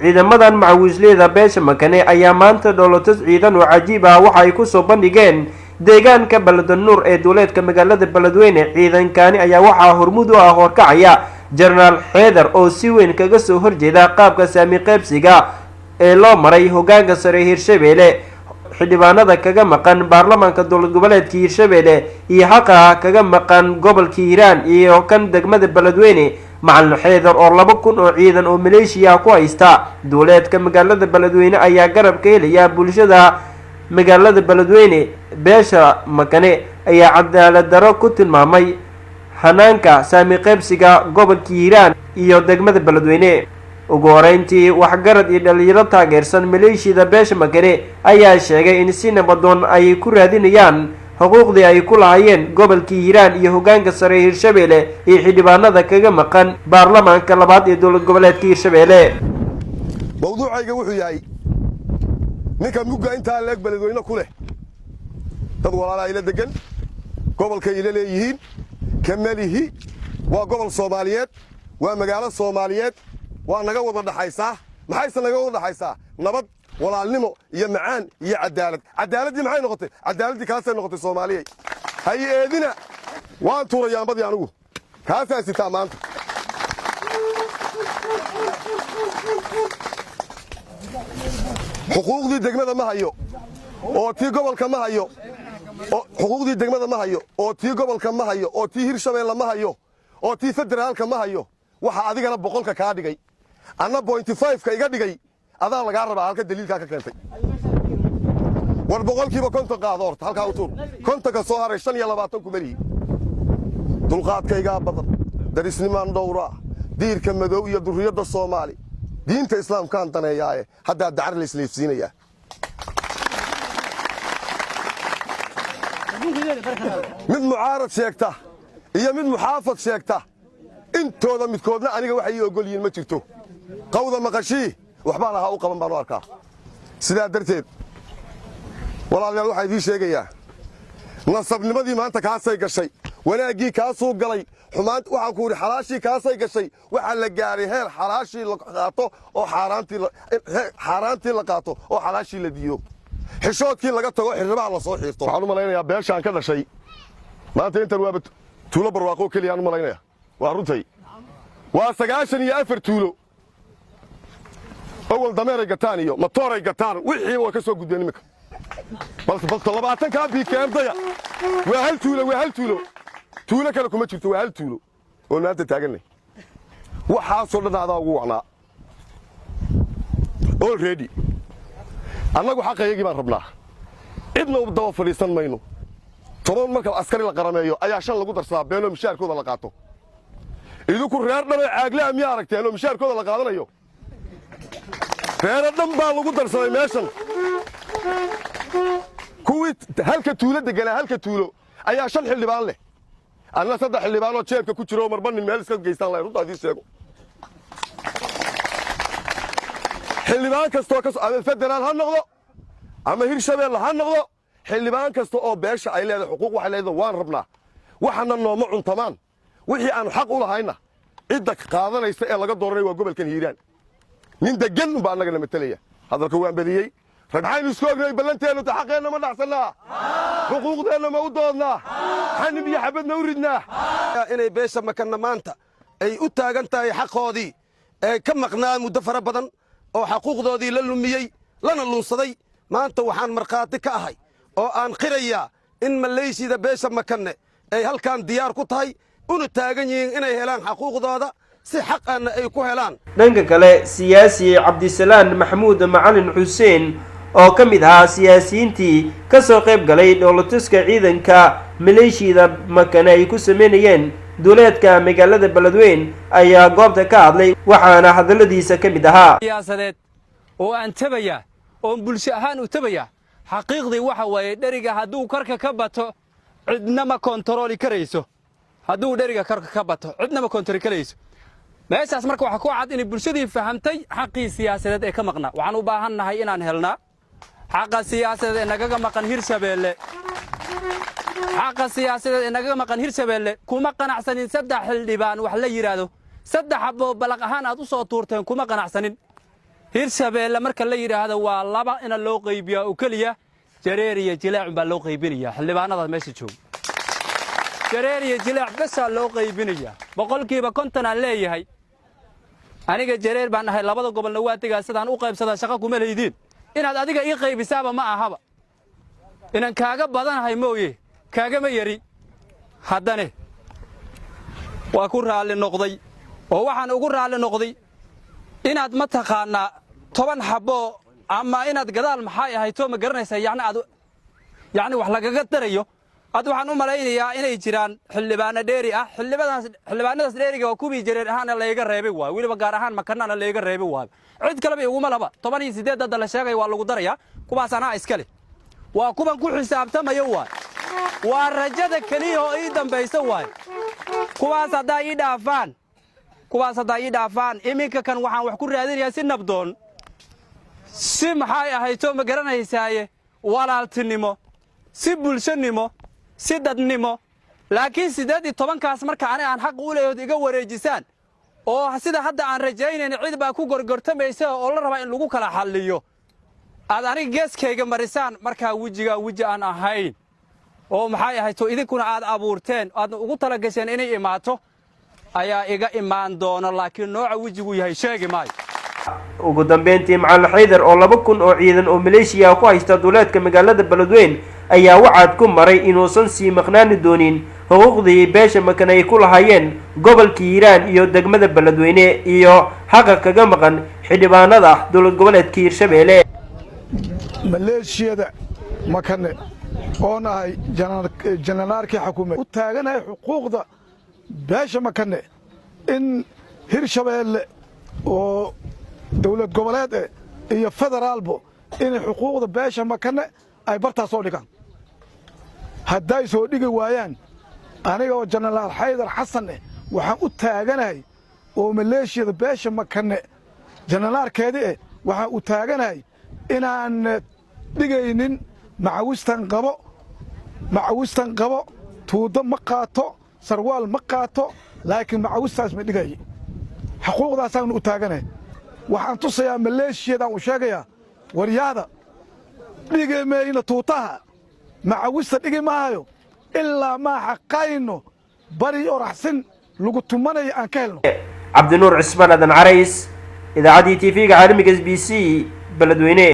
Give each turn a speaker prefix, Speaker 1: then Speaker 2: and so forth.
Speaker 1: ciidamadan macawisleyda beesha makane ayaa maanta dhoolotus ciidan oo cajiib ah waxa ay kusoo bandhigeen deegaanka Baladanuur ee duleedka magaalada Beledweyne. ciidankani ayaa waxaa hormuud u ah horkacaya General Xeedar oo si weyn kaga soo horjeeda qaabka saami qaybsiga ee loo maray hoggaanka sare Hirshabelle, xildhibaanada kaga maqan baarlamaanka dowlad goboleedka Hirshabelle iyo xaqa kaga maqan gobolka Hiiraan iyo kan degmada Beledweyne. Macalin Xeedar oo 2,000 oo ciidan oo Maleeshiya ku haysta duleedka magaalada Beledweyne ayaa garab ka helaya bulshada magaalada Beledweyne. beesha makane ayaa cadaalad daro ku tilmaamay hanaanka saami qaybsiga gobolka Hiiraan iyo degmada Beledweyne. ugu horeyntii waxgarad iyo dhalinyaro taageersan maleeshiyada beesha makane ayaa sheegay in si nabadoon ay ku raadinayaan xuquuqdii ay ku lahaayeen gobolka Hiiraan iyo hoggaanka sare Hirshabelle iyo xildhibaanada kaga maqan baarlamaanka labaad ee dowlad goboleedka Hirshabelle.
Speaker 2: mawduucayga wuxuu yahay ninka mugga inta leeg Beledweyne ku leh dad walaalaha ila degan gobolka ila leeyihiin kamalihi waa gobol Soomaaliyeed waa magaalo Soomaaliyeed waa naga wada dhaxaysaa maxaysan naga wada dhaxaysaa nabad walaalnimo iyo macaan iyo cadaaladii maxay noqotay cadaaladii kaasay noqotay Soomaaliyeed hay eedina waan tuurayaanbadii anigu kaasaasitaa maanta xuquuqdii degmada ma hayo oo tii gobolka ma hayo xuquuqdii degmada ma hayo oo tii gobolka ma hayo oo tii Hirshabelle ma hayo oo tii federaalka ma hayo waxa adigana boqolka ka dhigay ana 0.5 ka iga dhigay adaa laga rabaa halka daliilka ka keentay war boqolkiiba konton qaado horta halka u tuur konton ka soo haray 25 ku bari dulqaadkayga badan darisnimaan dhowra diirka madow iyo durriyada Soomaali diinta islaamka aan daneeyaa hadda dacar la isleefsiinaya mid mucaarad sheegta iyo mid muxaafad sheegta intooda midkoodna aniga waxa ay ogol yihiin ma jirto qowda maqashii waxba laha u qaban baan u arkaa sidaa darteed walaalayaal waxa idin sheegayaa nasabnimadii maanta kaasay gashay wanaagii kaasoo galay xumaan waxaan ku yiri xalaashii kaasay gashay waxa la gaaray heer xalaashii la qaato oo xaaraantii la qaato oo xalaashii la diyo xishoodkii laga tago xirribaha la soo xiirto waxaan u malaynayaa beeshaan ka dhashay maanta inta waa tuulo barwaaqo kaliya aan u malaynayaa waa runtay waa 94 tuulo awal dameeray gataan iyo matooray gataan wixii waa ka soo gudbeen imika bal 20 ka BKM-daya waa hal tuulo tuulo kale kuma jirto waa hal tuulo oo maanta taaganay waxa soo dhanaada ugu wacnaa already annagu xaqayagii baan rabnaa cidna u daba fadhiisan mayno toban marka askari la qarameeyo ayaa shan lagu darsadaa beeno mishaarkooda la qaato idinku reer dhan oo caagle miyaa aragteen oo mishaarkooda la qaadanayo reer dhan baa lagu darsaday meeshan kuwii halka tuulo deganaa halka tuulo ayaa shan xildhibaan leh anna saddex xildhibaan oo jeebka ku jiro marban meel iska geystaan la runta adii sheego xildhibaan kastoo ka soo federaal ha noqdo ama Hirshabelle ha noqdo xildhibaan kasta oo beesha ay leedahay xuquuq waxa leedahay waan rabnaa waxana nooma cuntamaan wixii aan xaq u lahayna cidda qaadanaysa ee laga dooranay waa gobolkan Hiiraan nin degan baa anaga matalaya hadalka waan badiyay ragxaynu isku ognay ballanteenu xaqeena ma dhacsanaa xuquuqdeena ma u doodnaa xanib iyo xabad ma u ridnaa
Speaker 3: inay beesha makana maanta ay u taagan tahay xaqoodii ee ka maqnaa muddo fara badan oo xuquuqdoodii la lumiyay lana lunsaday maanta waxaan marqaati ka ahay oo aan qirayaa in maleeshiyada beesha makane ay halkan diyaar ku tahay una taagan yihiin inay helaan xuquuqdooda si xaq ah ay ku helaan.
Speaker 1: dhanka kale siyaasi Cabdisalaan Maxamuud Macalin Xuseen oo ka mid ah siyaasiyiintii ka soo qayb galay dowladtuska ciidanka maleeshiyada makane ay ku sameeyeen duleedka magaalada Beledweyne ayaa goobta ka hadlay waxaana hadaladiisa ka mid ahaa
Speaker 4: siyaasadeed oo aan tabaya oo bulsho ahaan u tabaya xaqiiqdii waxa weeye dhariga hadduu karka ka bato cidna ma kontrooli karayso hadduu dhariga karka ka bato cidna ma kontrooli karayso meeshaas marka waxa ku cad in bulshadii fahamtay xaqii siyaasadeed ee ka maqnaa waxaan u baahannahay inaan helnaa xaqa siyaasadeed ee nagaga maqan Hirshabelle xaqa siyaasadeed ee nagaga maqan Hirshabelle kuma qanacsanin saddex xildhibaan wax la yiraahdo saddex xabo balaq ahaan aad u soo tuurteen kuma qanacsanin hirshabeelle marka la yidhaahdo waa laba ina loo qaybiyaa oo keliya jareer iyo jilaac baa loo qaybinayaa xildhibaanada meesha jooga jareer iyo jilaac basaa loo qaybinayaa boqolkiiba 50 aan leeyahay aniga jareer baan ahay labada gobolna waa tagaa sidaan u qaybsadaa shaqo kuma leeydiin inaad adiga ii qaybisaaba ma ahaba inaan kaaga badanahay mooye kaaga ma yari haddane waa ku raali noqday oo waxaan ugu raali noqday inaad ma taqaanaa 10 xabo ama inaad gadaal maxay ahayto ma garanaysaa yani wax lagaga darayo ad waxaan u malaynayaa inay jiraan xildhibaano dheeri ah xildhibaanadaas dheeriga waa kuwii jareer ahaan laga reebay waa waliba gaar ahaan makanana laga reebay waa cid kale bay ugu malaba 18 dad la sheegay waa lagu darayaa kuwaas ana iskale waa kuban ku xisaabtamayo waa rajada kaliya oo ii dambaysa waa kuwaas hadaa ii dhaafaan iminka kan waxaan wax ku raadinayaa si nabdoon si maxay ahayto ma garanaysaaye walaaltinimo si bulshanimo si dadnimo laakiin 18 kaas marka aan xaq u leeyahay iga wareejisaan oo sida hadda aan rajaynayna cid baa ku gorgortamaysa oo la raba in lagu kala xalliyo aad aniga geeskayga marisaan marka weji aan ahayn oo maxay ahayto idinkuna aad abuurteen aad ugu tala gasheen inay imaato ayaa iga imaan doona laakiin nooca wejigu yahay sheegi maayo
Speaker 1: ugu dambeyntii Macalin Xaydar oo 2000 oo ciidan oo Malaysia ku haysta duleedka magaalada Beledweyne ayaa wacad ku maray inuusan sii maqnaani doonin xuquuqdii beesha Makan ay ku lahaayeen gobolka Hiiraan iyo degmada Beledweyne iyo xaqa kaga maqan xildhibaanada dowlad goboleedka Hirshabeelle
Speaker 5: Malaysiada Makan oo nahay janaraalkii xukuumadda u taaganahay xuquuqda beesha Makan in Hirshabeelle oo dowlad goboleed iyo federaalbo in xuquuqda beesha Makan ay bartaas soo dhigaan hadday soo dhigi waayaan aniga oo Jenaraal Xaydar Xasan waxaan u taaganahay oo Malaysiada beesha Makan janaraalkeedii waxaan u taaganahay inaan dhigaynin macawistan qabo tuudo ma qaato sarwaal ma qaato laakiin macawistaas ma dhigay xuquuqdaasaan u taaganahay waxaan tusayaa Malaysiadan u sheegayaa waryaada dhigeemayna tuutaha macawista dhigi maayo ilaa ma xaqayno bari oraxsin lagu tumanay aan ka helno
Speaker 1: Cabdinuur Cismaan Adan Carays idaacadii TV-ga caalamiga SBC Beledweyne